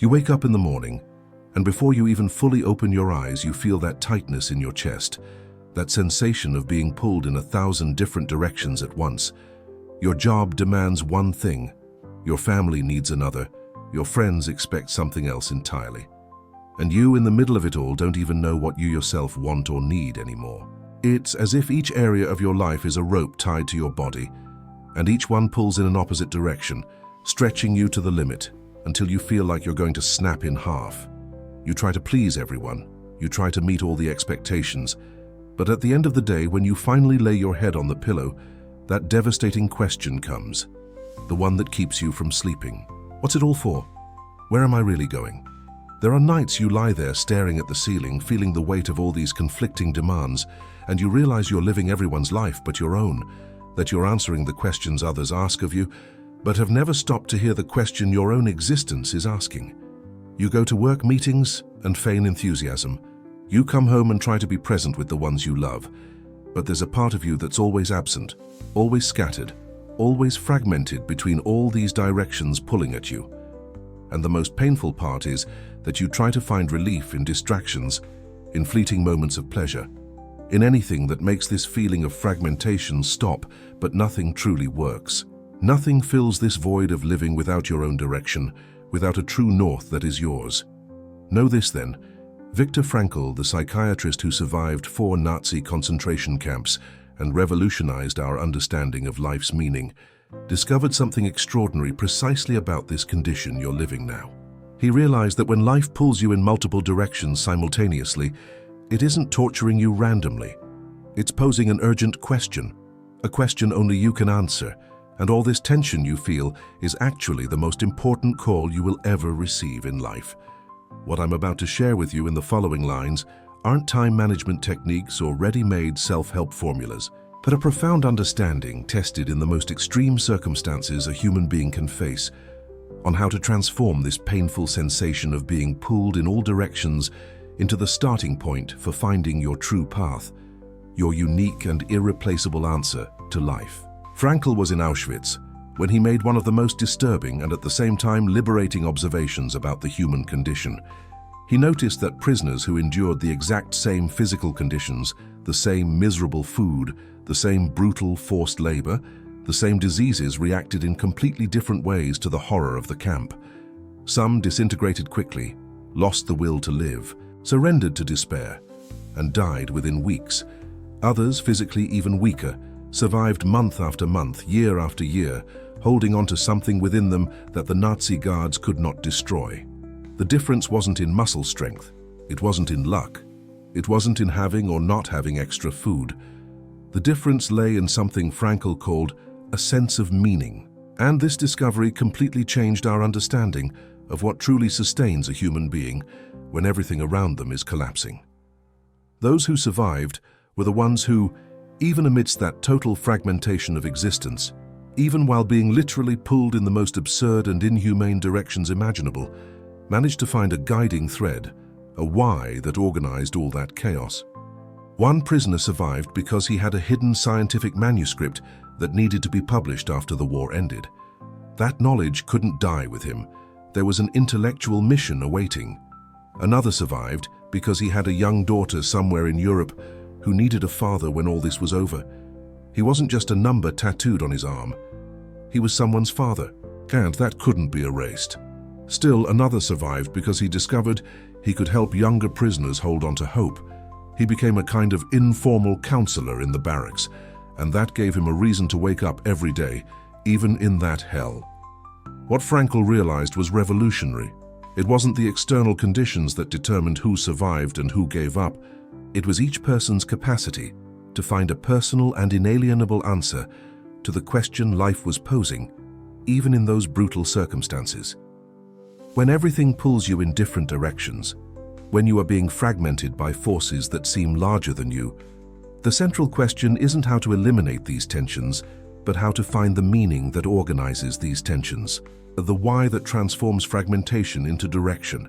You wake up in the morning, and before you even fully open your eyes, you feel that tightness in your chest, that sensation of being pulled in 1,000 different directions at once. Your job demands one thing, your family needs another, your friends expect something else entirely. And you, in the middle of it all, don't even know what you yourself want or need anymore. It's as if each area of your life is a rope tied to your body, and each one pulls in an opposite direction, stretching you to the limit until you feel like you're going to snap in half. You try to please everyone, you try to meet all the expectations, but at the end of the day, when you finally lay your head on the pillow, that devastating question comes, the one that keeps you from sleeping. What's it all for? Where am I really going? There are nights you lie there staring at the ceiling, feeling the weight of all these conflicting demands, and you realize you're living everyone's life but your own, that you're answering the questions others ask of you, but have never stopped to hear the question your own existence is asking. You go to work meetings and feign enthusiasm. You come home and try to be present with the ones you love, but there's a part of you that's always absent, always scattered, always fragmented between all these directions pulling at you. And the most painful part is that you try to find relief in distractions, in fleeting moments of pleasure, in anything that makes this feeling of fragmentation stop, but nothing truly works. Nothing fills this void of living without your own direction, without a true north that is yours. Know this then, Viktor Frankl, the psychiatrist who survived 4 Nazi concentration camps and revolutionized our understanding of life's meaning, discovered something extraordinary precisely about this condition you're living now. He realized that when life pulls you in multiple directions simultaneously, it isn't torturing you randomly. It's posing an urgent question, a question only you can answer, and all this tension you feel is actually the most important call you will ever receive in life. What I'm about to share with you in the following lines aren't time management techniques or ready-made self-help formulas, but a profound understanding tested in the most extreme circumstances a human being can face, on how to transform this painful sensation of being pulled in all directions into the starting point for finding your true path, your unique and irreplaceable answer to life. Frankl was in Auschwitz when he made one of the most disturbing and at the same time liberating observations about the human condition. He noticed that prisoners who endured the exact same physical conditions, the same miserable food, the same brutal forced labor, the same diseases reacted in completely different ways to the horror of the camp. Some disintegrated quickly, lost the will to live, surrendered to despair, and died within weeks. Others, physically even weaker, survived month after month, year after year, holding on to something within them that the Nazi guards could not destroy. The difference wasn't in muscle strength, it wasn't in luck, it wasn't in having or not having extra food. The difference lay in something Frankl called a sense of meaning, and this discovery completely changed our understanding of what truly sustains a human being when everything around them is collapsing. Those who survived were the ones who, even amidst that total fragmentation of existence, even while being literally pulled in the most absurd and inhumane directions imaginable, managed to find a guiding thread, a why that organized all that chaos. One prisoner survived because he had a hidden scientific manuscript that needed to be published after the war ended. That knowledge couldn't die with him. There was an intellectual mission awaiting. Another survived because he had a young daughter somewhere in Europe who needed a father when all this was over. He wasn't just a number tattooed on his arm. He was someone's father, and that couldn't be erased. Still, another survived because he discovered he could help younger prisoners hold on to hope. He became a kind of informal counselor in the barracks, and that gave him a reason to wake up every day, even in that hell. What Frankl realized was revolutionary. It wasn't the external conditions that determined who survived and who gave up. It was each person's capacity to find a personal and inalienable answer to the question life was posing, even in those brutal circumstances. When everything pulls you in different directions, when you are being fragmented by forces that seem larger than you, the central question isn't how to eliminate these tensions, but how to find the meaning that organizes these tensions, the why that transforms fragmentation into direction.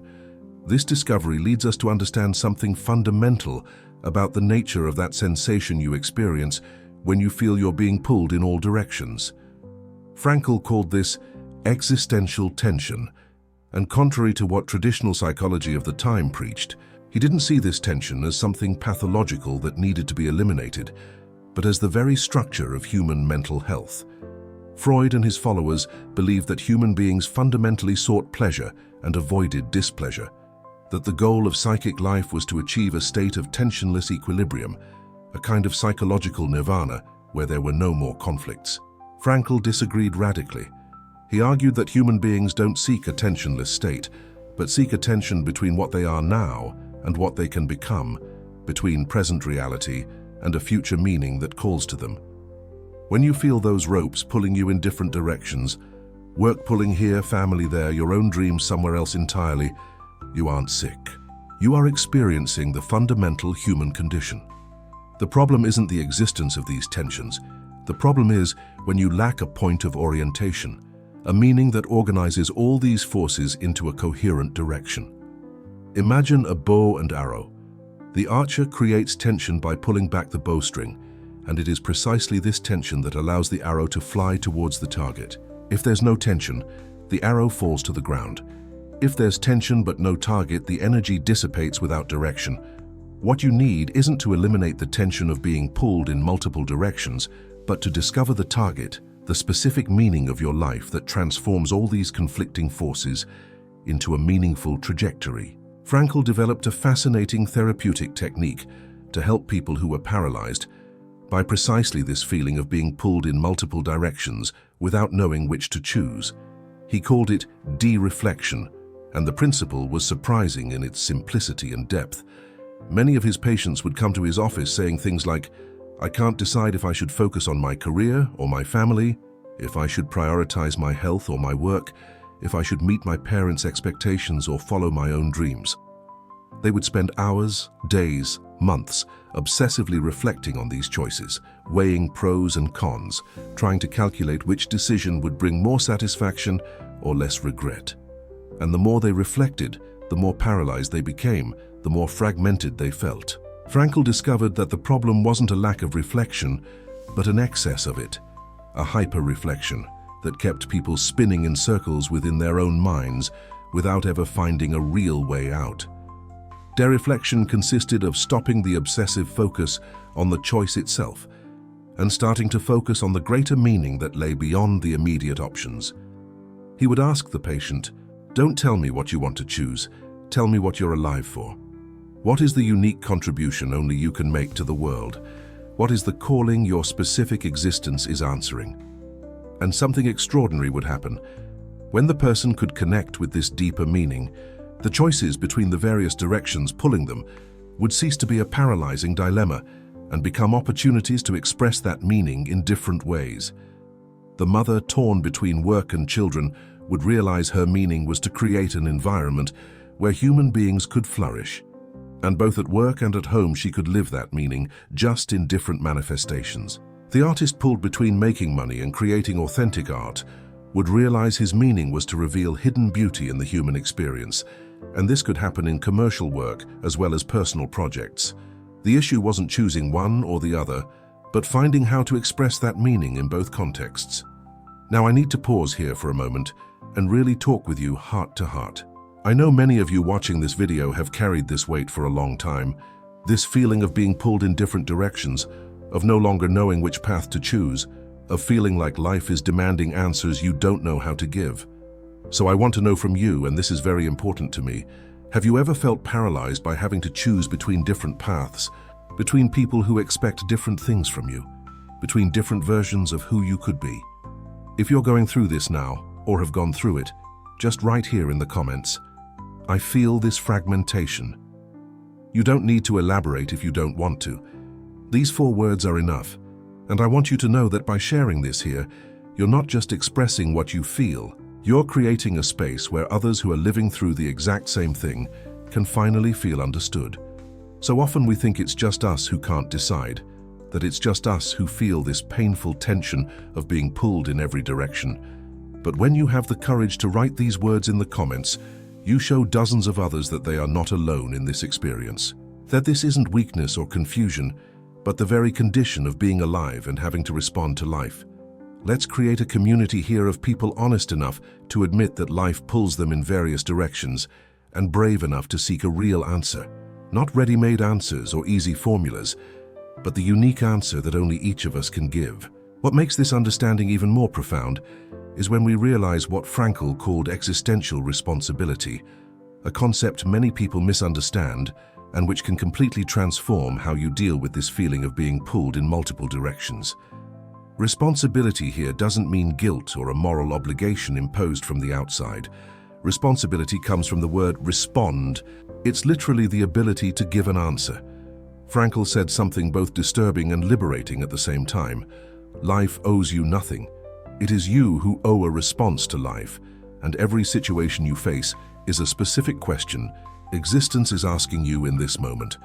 This discovery leads us to understand something fundamental about the nature of that sensation you experience when you feel you're being pulled in all directions. Frankl called this existential tension, And contrary to what traditional psychology of the time preached, he didn't see this tension as something pathological that needed to be eliminated, but as the very structure of human mental health. Freud and his followers believed that human beings fundamentally sought pleasure and avoided displeasure, that the goal of psychic life was to achieve a state of tensionless equilibrium, a kind of psychological nirvana where there were no more conflicts. Frankl disagreed radically. He argued that human beings don't seek a tensionless state, but seek a tension between what they are now and what they can become, between present reality and a future meaning that calls to them. When you feel those ropes pulling you in different directions, work pulling here, family there, your own dreams somewhere else entirely, you aren't sick. You are experiencing the fundamental human condition. The problem isn't the existence of these tensions. The problem is when you lack a point of orientation, a meaning that organizes all these forces into a coherent direction. Imagine a bow and arrow. The archer creates tension by pulling back the bowstring, and it is precisely this tension that allows the arrow to fly towards the target. If there's no tension, the arrow falls to the ground. If there's tension but no target, the energy dissipates without direction. What you need isn't to eliminate the tension of being pulled in multiple directions, but to discover the target, the specific meaning of your life that transforms all these conflicting forces into a meaningful trajectory. Frankl developed a fascinating therapeutic technique to help people who were paralyzed by precisely this feeling of being pulled in multiple directions without knowing which to choose. He called it de-reflection, and the principle was surprising in its simplicity and depth. Many of his patients would come to his office saying things like, "I can't decide if I should focus on my career or my family, if I should prioritize my health or my work, if I should meet my parents' expectations or follow my own dreams." They would spend hours, days, months obsessively reflecting on these choices, weighing pros and cons, trying to calculate which decision would bring more satisfaction or less regret. And the more they reflected, the more paralyzed they became, the more fragmented they felt. Frankl discovered that the problem wasn't a lack of reflection, but an excess of it, a hyper-reflection that kept people spinning in circles within their own minds without ever finding a real way out. Dereflection consisted of stopping the obsessive focus on the choice itself and starting to focus on the greater meaning that lay beyond the immediate options. He would ask the patient, "Don't tell me what you want to choose, tell me what you're alive for. What is the unique contribution only you can make to the world? What is the calling your specific existence is answering?" And something extraordinary would happen. When the person could connect with this deeper meaning, the choices between the various directions pulling them would cease to be a paralyzing dilemma and become opportunities to express that meaning in different ways. The mother torn between work and children would realize her meaning was to create an environment where human beings could flourish. And both at work and at home she could live that meaning, just in different manifestations. The artist pulled between making money and creating authentic art would realize his meaning was to reveal hidden beauty in the human experience, and this could happen in commercial work as well as personal projects. The issue wasn't choosing one or the other, but finding how to express that meaning in both contexts. Now I need to pause here for a moment and really talk with you heart to heart. I know many of you watching this video have carried this weight for a long time, this feeling of being pulled in different directions, of no longer knowing which path to choose, of feeling like life is demanding answers you don't know how to give. So I want to know from you, and this is very important to me, have you ever felt paralyzed by having to choose between different paths, between people who expect different things from you, between different versions of who you could be? If you're going through this now, or have gone through it, just write here in the comments, "I feel this fragmentation." You don't need to elaborate if you don't want to. These 4 words are enough, and I want you to know that by sharing this here, you're not just expressing what you feel, you're creating a space where others who are living through the exact same thing can finally feel understood. So often we think it's just us who can't decide, that it's just us who feel this painful tension of being pulled in every direction. But when you have the courage to write these words in the comments, you show dozens of others that they are not alone in this experience, that this isn't weakness or confusion, but the very condition of being alive and having to respond to life. Let's create a community here of people honest enough to admit that life pulls them in various directions and brave enough to seek a real answer. Not ready-made answers or easy formulas, but the unique answer that only each of us can give. What makes this understanding even more profound is when we realize what Frankl called existential responsibility, a concept many people misunderstand and which can completely transform how you deal with this feeling of being pulled in multiple directions. Responsibility here doesn't mean guilt or a moral obligation imposed from the outside. Responsibility comes from the word respond. It's literally the ability to give an answer. Frankl said something both disturbing and liberating at the same time. Life owes you nothing. It is you who owe a response to life, and every situation you face is a specific question existence is asking you in this moment.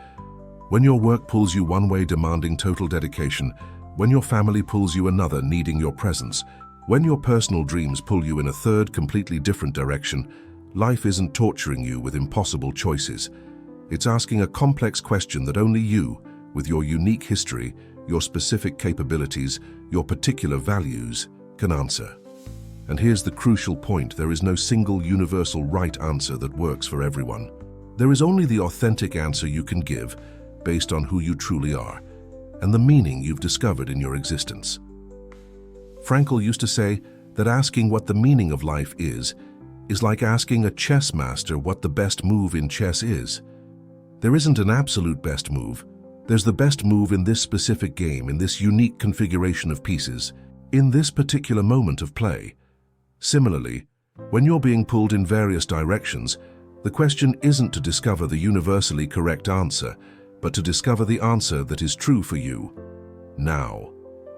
When your work pulls you one way demanding total dedication, when your family pulls you another needing your presence, when your personal dreams pull you in a third completely different direction, life isn't torturing you with impossible choices. It's asking a complex question that only you, with your unique history, your specific capabilities, your particular values, can answer. And here's the crucial point: there is no single universal right answer that works for everyone. There is only the authentic answer you can give based on who you truly are and the meaning you've discovered in your existence. Frankl used to say that asking what the meaning of life is like asking a chess master what the best move in chess is. There isn't an absolute best move. There's the best move in this specific game, in this unique configuration of pieces, in this particular moment of play. Similarly, when you're being pulled in various directions, the question isn't to discover the universally correct answer, but to discover the answer that is true for you now,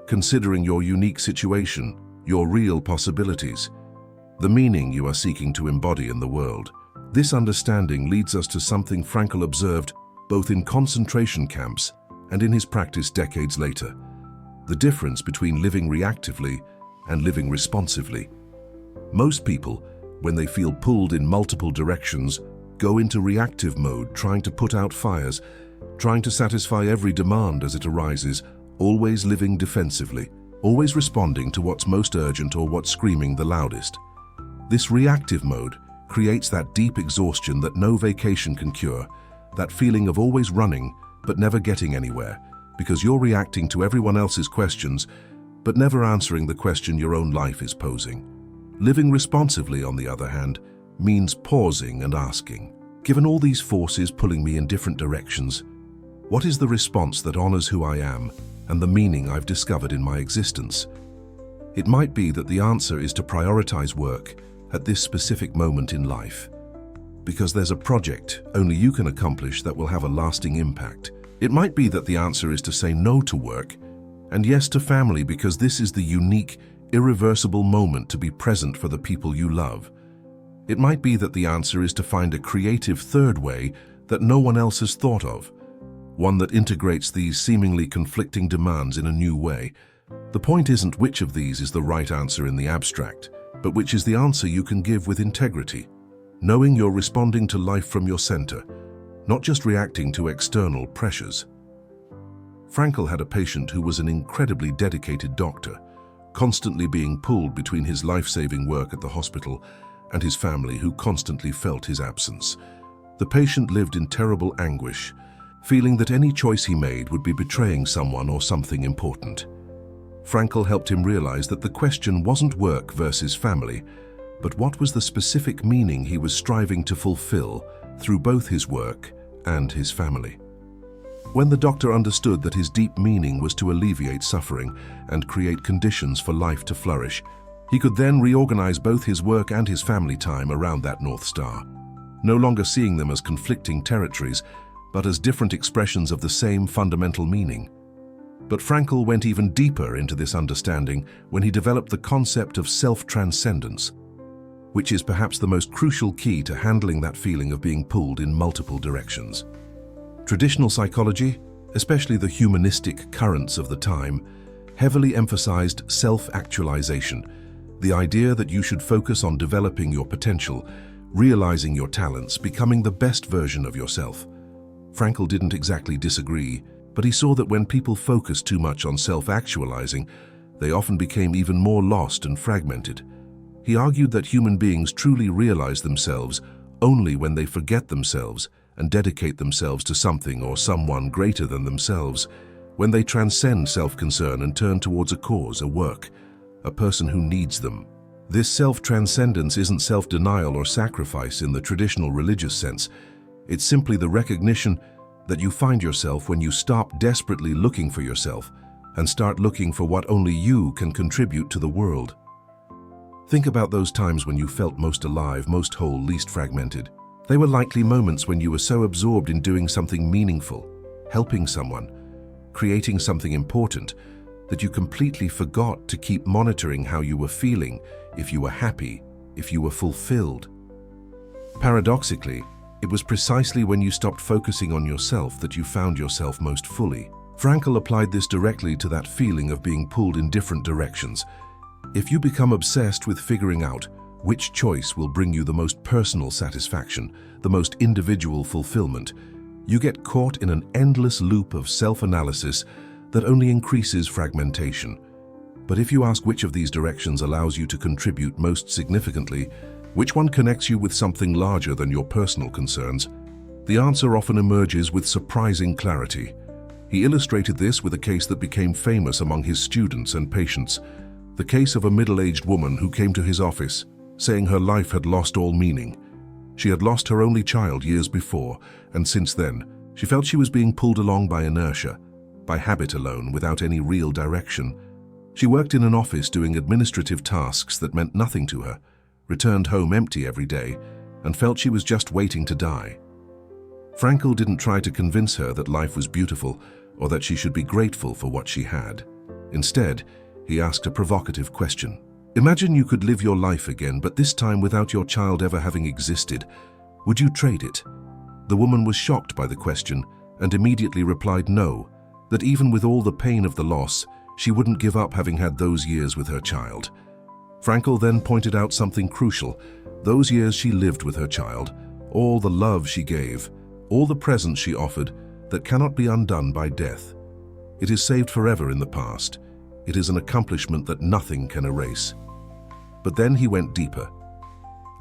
considering your unique situation, your real possibilities, the meaning you are seeking to embody in the world. This understanding leads us to something Frankl observed both in concentration camps and in his practice decades later: the difference between living reactively and living responsively. Most people, when they feel pulled in multiple directions, go into reactive mode, trying to put out fires, trying to satisfy every demand as it arises, always living defensively, always responding to what's most urgent or what's screaming the loudest. This reactive mode creates that deep exhaustion that no vacation can cure, that feeling of always running but never getting anywhere, because you're reacting to everyone else's questions but never answering the question your own life is posing. Living responsively, on the other hand, means pausing and asking, given all these forces pulling me in different directions, what is the response that honors who I am and the meaning I've discovered in my existence? It might be that the answer is to prioritize work at this specific moment in life, because there's a project only you can accomplish that will have a lasting impact. It might be that the answer is to say no to work and yes to family, because this is the unique, irreversible moment to be present for the people you love. It might be that the answer is to find a creative third way that no one else has thought of, one that integrates these seemingly conflicting demands in a new way. The point isn't which of these is the right answer in the abstract, but which is the answer you can give with integrity, knowing you're responding to life from your center, not just reacting to external pressures. Frankl had a patient who was an incredibly dedicated doctor, constantly being pulled between his life-saving work at the hospital and his family, who constantly felt his absence. The patient lived in terrible anguish, feeling that any choice he made would be betraying someone or something important. Frankl helped him realize that the question wasn't work versus family, but what was the specific meaning he was striving to fulfill through both his work and his family. When the doctor understood that his deep meaning was to alleviate suffering and create conditions for life to flourish, he could then reorganize both his work and his family time around that North Star, no longer seeing them as conflicting territories, but as different expressions of the same fundamental meaning. But Frankl went even deeper into this understanding when he developed the concept of self-transcendence, which is perhaps the most crucial key to handling that feeling of being pulled in multiple directions. Traditional psychology, especially the humanistic currents of the time, heavily emphasized self-actualization, the idea that you should focus on developing your potential, realizing your talents, becoming the best version of yourself. Frankl didn't exactly disagree, but he saw that when people focused too much on self-actualizing, they often became even more lost and fragmented. He argued that human beings truly realize themselves only when they forget themselves and dedicate themselves to something or someone greater than themselves, when they transcend self-concern and turn towards a cause, a work, a person who needs them. This self-transcendence isn't self-denial or sacrifice in the traditional religious sense. It's simply the recognition that you find yourself when you stop desperately looking for yourself and start looking for what only you can contribute to the world. Think about those times when you felt most alive, most whole, least fragmented. They were likely moments when you were so absorbed in doing something meaningful, helping someone, creating something important, that you completely forgot to keep monitoring how you were feeling, if you were happy, if you were fulfilled. Paradoxically, it was precisely when you stopped focusing on yourself that you found yourself most fully. Frankl applied this directly to that feeling of being pulled in different directions. If you become obsessed with figuring out which choice will bring you the most personal satisfaction, the most individual fulfillment, you get caught in an endless loop of self-analysis that only increases fragmentation. But if you ask which of these directions allows you to contribute most significantly, which one connects you with something larger than your personal concerns, the answer often emerges with surprising clarity. He illustrated this with a case that became famous among his students and patients, the case of a middle-aged woman who came to his office, saying her life had lost all meaning. She had lost her only child years before, and since then, she felt she was being pulled along by inertia, by habit alone, without any real direction. She worked in an office doing administrative tasks that meant nothing to her, returned home empty every day, and felt she was just waiting to die. Frankl didn't try to convince her that life was beautiful or that she should be grateful for what she had. Instead, he asked a provocative question. Imagine you could live your life again, but this time without your child ever having existed. Would you trade it? The woman was shocked by the question and immediately replied no, that even with all the pain of the loss, she wouldn't give up having had those years with her child. Frankl then pointed out something crucial. Those years she lived with her child, all the love she gave, all the presents she offered, that cannot be undone by death. It is saved forever in the past. It is an accomplishment that nothing can erase. But then he went deeper.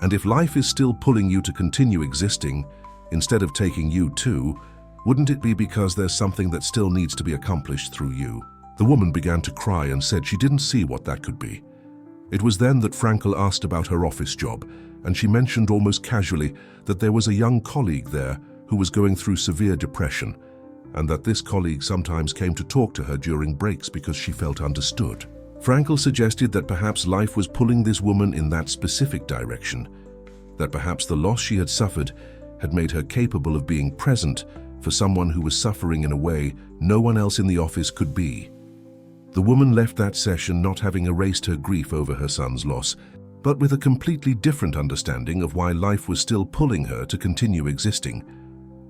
And if life is still pulling you to continue existing, instead of taking you too, wouldn't it be because there's something that still needs to be accomplished through you? The woman began to cry and said she didn't see what that could be. It was then that Frankl asked about her office job, and she mentioned almost casually that there was a young colleague there who was going through severe depression, and that this colleague sometimes came to talk to her during breaks because she felt understood. Frankl suggested that perhaps life was pulling this woman in that specific direction, that perhaps the loss she had suffered had made her capable of being present for someone who was suffering in a way no one else in the office could be. The woman left that session not having erased her grief over her son's loss, but with a completely different understanding of why life was still pulling her to continue existing.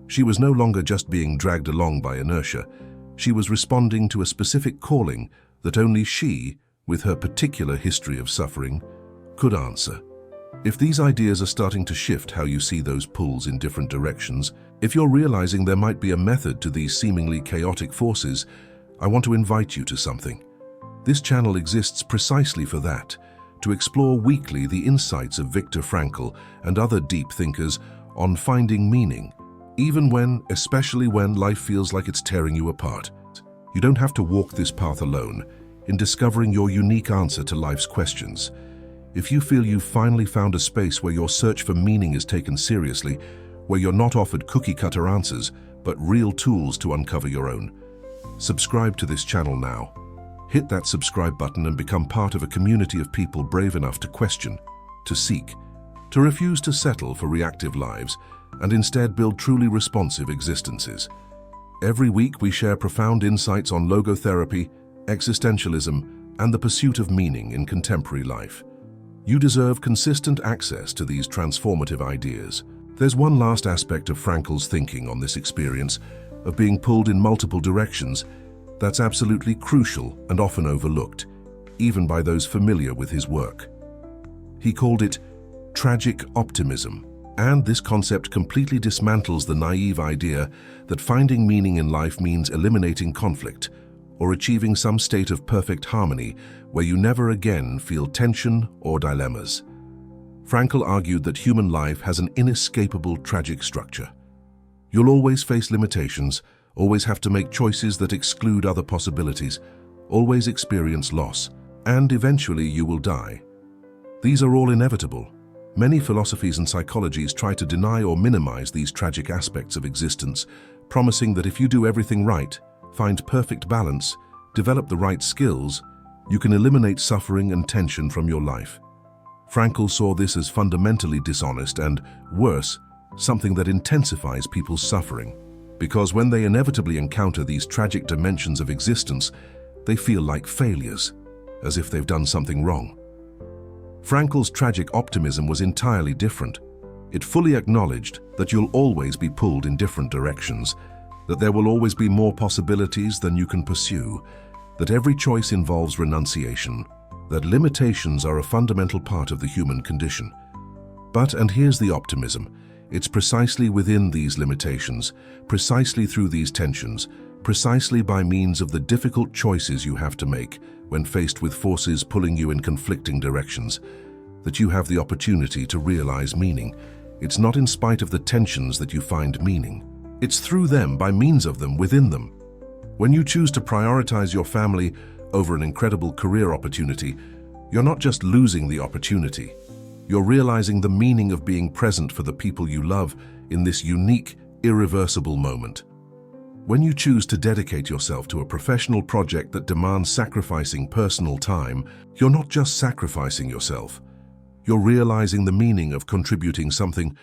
She was no longer just being dragged along by inertia. She was responding to a specific calling that only she, with her particular history of suffering, could answer. If these ideas are starting to shift how you see those pulls in different directions, if you're realizing there might be a method to these seemingly chaotic forces, I want to invite you to something. This channel exists precisely for that, to explore weekly the insights of Viktor Frankl and other deep thinkers on finding meaning, even when, especially when, life feels like it's tearing you apart. You don't have to walk this path alone in discovering your unique answer to life's questions. If you feel you've finally found a space where your search for meaning is taken seriously, where you're not offered cookie-cutter answers, but real tools to uncover your own, subscribe to this channel now. Hit that subscribe button and become part of a community of people brave enough to question, to seek, to refuse to settle for reactive lives, and instead build truly responsive existences. Every week we share profound insights on logotherapy, existentialism, and the pursuit of meaning in contemporary life. You deserve consistent access to these transformative ideas. There's one last aspect of Frankl's thinking on this experience of being pulled in multiple directions that's absolutely crucial and often overlooked, even by those familiar with his work. He called it tragic optimism, and this concept completely dismantles the naive idea that finding meaning in life means eliminating conflict or achieving some state of perfect harmony where you never again feel tension or dilemmas. Frankl argued that human life has an inescapable tragic structure. You'll always face limitations, always have to make choices that exclude other possibilities, always experience loss, and eventually you will die. These are all inevitable. Many philosophies and psychologies try to deny or minimize these tragic aspects of existence, promising that if you do everything right, find perfect balance, develop the right skills, you can eliminate suffering and tension from your life. Frankl saw this as fundamentally dishonest and, worse, something that intensifies people's suffering. Because when they inevitably encounter these tragic dimensions of existence, they feel like failures, as if they've done something wrong. Frankl's tragic optimism was entirely different. It fully acknowledged that you'll always be pulled in different directions, that there will always be more possibilities than you can pursue, that every choice involves renunciation, that limitations are a fundamental part of the human condition. But, and here's the optimism, it's precisely within these limitations, precisely through these tensions, precisely by means of the difficult choices you have to make when faced with forces pulling you in conflicting directions, that you have the opportunity to realize meaning. It's not in spite of the tensions that you find meaning. It's through them, by means of them, within them. When you choose to prioritize your family over an incredible career opportunity, you're not just losing the opportunity. You're realizing the meaning of being present for the people you love in this unique, irreversible moment. When you choose to dedicate yourself to a professional project that demands sacrificing personal time, you're not just sacrificing yourself. You're realizing the meaning of contributing something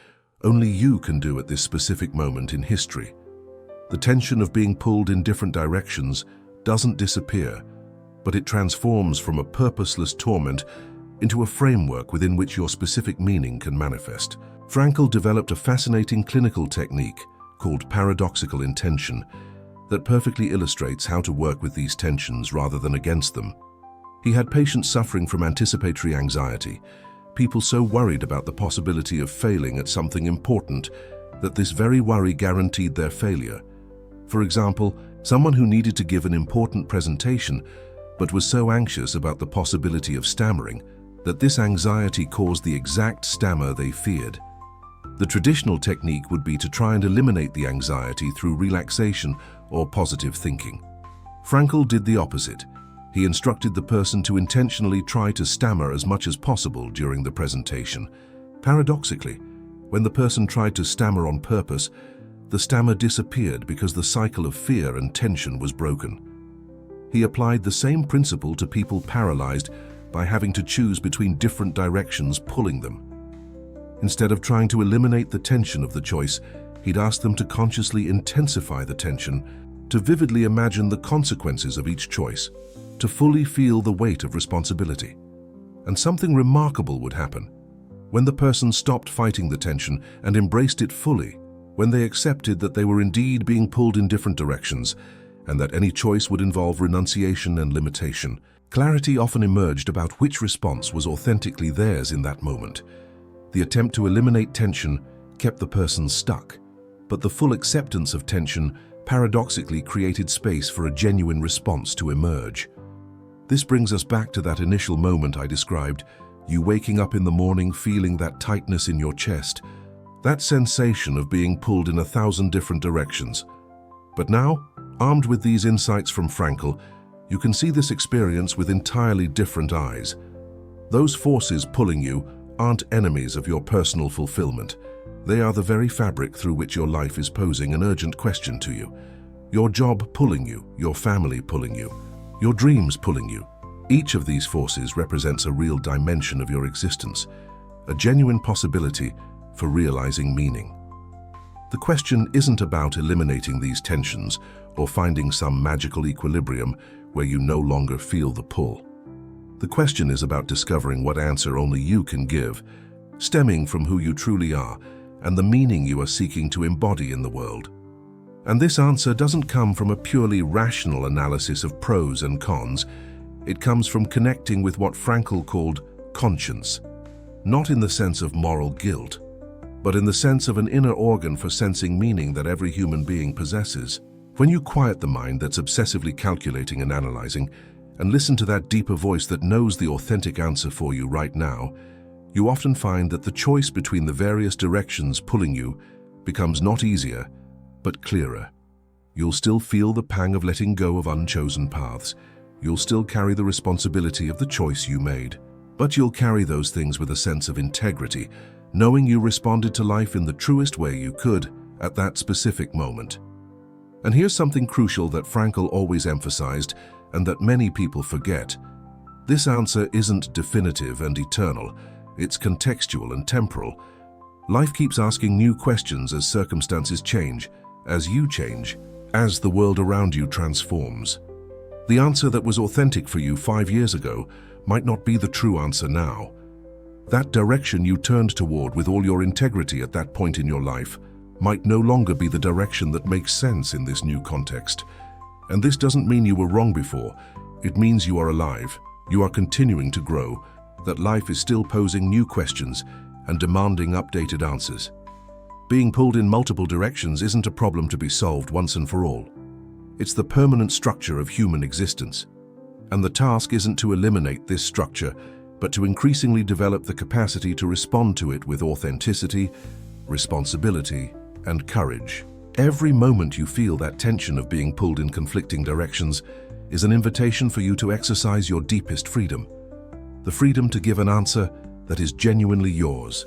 only you can do at this specific moment in history. The tension of being pulled in different directions doesn't disappear, but it transforms from a purposeless torment into a framework within which your specific meaning can manifest. Frankl developed a fascinating clinical technique called paradoxical intention that perfectly illustrates how to work with these tensions rather than against them. He had patients suffering from anticipatory anxiety, people so worried about the possibility of failing at something important that this very worry guaranteed their failure. For example, someone who needed to give an important presentation but was so anxious about the possibility of stammering that this anxiety caused the exact stammer they feared. The traditional technique would be to try and eliminate the anxiety through relaxation or positive thinking. Frankl did the opposite. He instructed the person to intentionally try to stammer as much as possible during the presentation. Paradoxically, when the person tried to stammer on purpose, the stammer disappeared because the cycle of fear and tension was broken. He applied the same principle to people paralyzed by having to choose between different directions pulling them. Instead of trying to eliminate the tension of the choice, he'd ask them to consciously intensify the tension, to vividly imagine the consequences of each choice, to fully feel the weight of responsibility. And something remarkable would happen. When the person stopped fighting the tension and embraced it fully, when they accepted that they were indeed being pulled in different directions, and that any choice would involve renunciation and limitation, clarity often emerged about which response was authentically theirs in that moment. The attempt to eliminate tension kept the person stuck, but the full acceptance of tension paradoxically created space for a genuine response to emerge. This brings us back to that initial moment I described, you waking up in the morning feeling that tightness in your chest, that sensation of being pulled in 1,000 different directions. But now, armed with these insights from Frankl, you can see this experience with entirely different eyes. Those forces pulling you aren't enemies of your personal fulfillment. They are the very fabric through which your life is posing an urgent question to you. Your job pulling you, your family pulling you, your dreams pulling you. Each of these forces represents a real dimension of your existence, a genuine possibility for realizing meaning. The question isn't about eliminating these tensions or finding some magical equilibrium where you no longer feel the pull. The question is about discovering what answer only you can give, stemming from who you truly are and the meaning you are seeking to embody in the world. And this answer doesn't come from a purely rational analysis of pros and cons. It comes from connecting with what Frankl called conscience, not in the sense of moral guilt, but in the sense of an inner organ for sensing meaning that every human being possesses. When you quiet the mind that's obsessively calculating and analyzing, and listen to that deeper voice that knows the authentic answer for you right now, you often find that the choice between the various directions pulling you becomes not easier, but clearer. You'll still feel the pang of letting go of unchosen paths. You'll still carry the responsibility of the choice you made. But you'll carry those things with a sense of integrity, knowing you responded to life in the truest way you could at that specific moment. And here's something crucial that Frankl always emphasized and that many people forget. This answer isn't definitive and eternal. It's contextual and temporal. Life keeps asking new questions as circumstances change, as you change, as the world around you transforms. The answer that was authentic for you 5 years ago might not be the true answer now. That direction you turned toward with all your integrity at that point in your life might no longer be the direction that makes sense in this new context. And this doesn't mean you were wrong before. It means you are alive, you are continuing to grow, that life is still posing new questions and demanding updated answers. Being pulled in multiple directions isn't a problem to be solved once and for all. It's the permanent structure of human existence. And the task isn't to eliminate this structure, but to increasingly develop the capacity to respond to it with authenticity, responsibility, and courage. Every moment you feel that tension of being pulled in conflicting directions is an invitation for you to exercise your deepest freedom. The freedom to give an answer that is genuinely yours,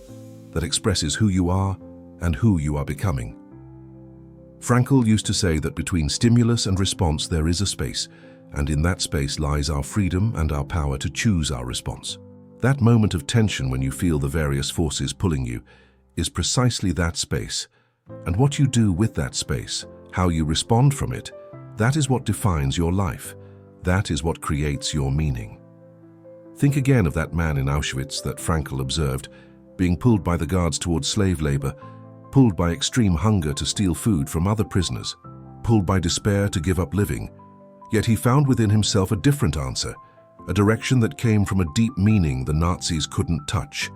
that expresses who you are and who you are becoming. Frankl used to say that between stimulus and response there is a space, and in that space lies our freedom and our power to choose our response. That moment of tension when you feel the various forces pulling you is precisely that space. And what you do with that space, how you respond from it, that is what defines your life. That is what creates your meaning. Think again of that man in Auschwitz that Frankl observed, being pulled by the guards towards slave labor, pulled by extreme hunger to steal food from other prisoners, pulled by despair to give up living. Yet he found within himself a different answer, a direction that came from a deep meaning the Nazis couldn't touch.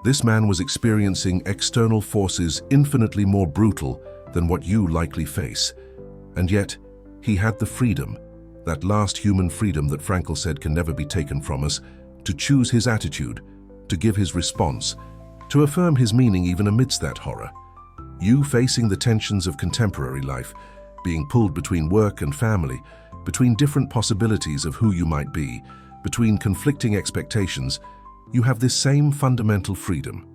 This man was experiencing external forces infinitely more brutal than what you likely face. And yet, he had the freedom, that last human freedom that Frankl said can never be taken from us, to choose his attitude, to give his response, to affirm his meaning even amidst that horror. You facing the tensions of contemporary life, being pulled between work and family, between different possibilities of who you might be, between conflicting expectations, you have this same fundamental freedom.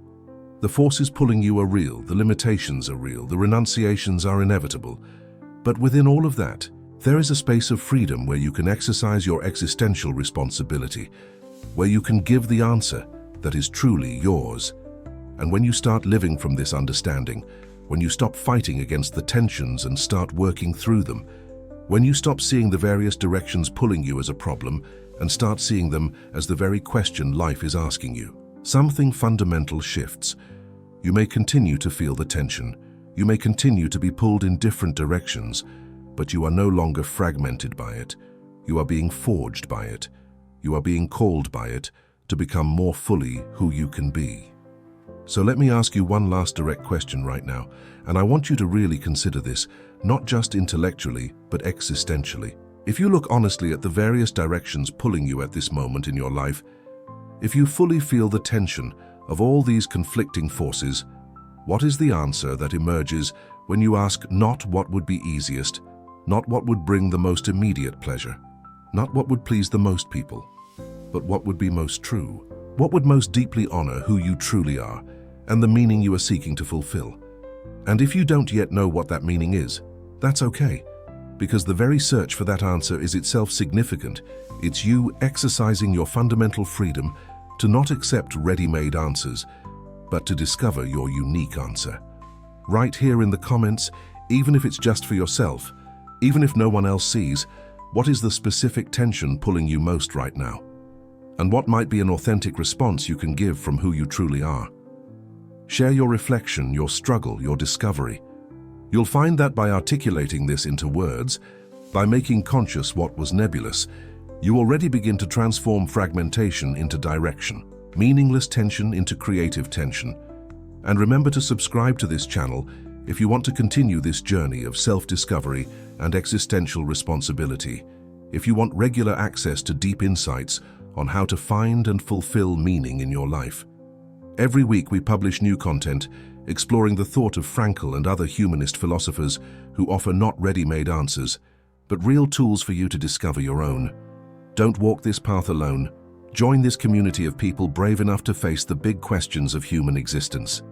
The forces pulling you are real, the limitations are real, the renunciations are inevitable. But within all of that, there is a space of freedom where you can exercise your existential responsibility, where you can give the answer that is truly yours. And when you start living from this understanding, when you stop fighting against the tensions and start working through them, when you stop seeing the various directions pulling you as a problem and start seeing them as the very question life is asking you, something fundamental shifts. You may continue to feel the tension. You may continue to be pulled in different directions, but you are no longer fragmented by it. You are being forged by it. You are being called by it to become more fully who you can be. So let me ask you one last direct question right now, and I want you to really consider this, not just intellectually, but existentially. If you look honestly at the various directions pulling you at this moment in your life, if you fully feel the tension of all these conflicting forces, what is the answer that emerges when you ask not what would be easiest, not what would bring the most immediate pleasure, not what would please the most people, but what would be most true? What would most deeply honor who you truly are and the meaning you are seeking to fulfill? And if you don't yet know what that meaning is, that's okay, because the very search for that answer is itself significant. It's you exercising your fundamental freedom to not accept ready-made answers, but to discover your unique answer. Right here in the comments, even if it's just for yourself, even if no one else sees, what is the specific tension pulling you most right now? And what might be an authentic response you can give from who you truly are? Share your reflection, your struggle, your discovery. You'll find that by articulating this into words, by making conscious what was nebulous, you already begin to transform fragmentation into direction, meaningless tension into creative tension. And remember to subscribe to this channel if you want to continue this journey of self-discovery and existential responsibility, if you want regular access to deep insights on how to find and fulfill meaning in your life. Every week we publish new content exploring the thought of Frankl and other humanist philosophers who offer not ready-made answers, but real tools for you to discover your own. Don't walk this path alone. Join this community of people brave enough to face the big questions of human existence.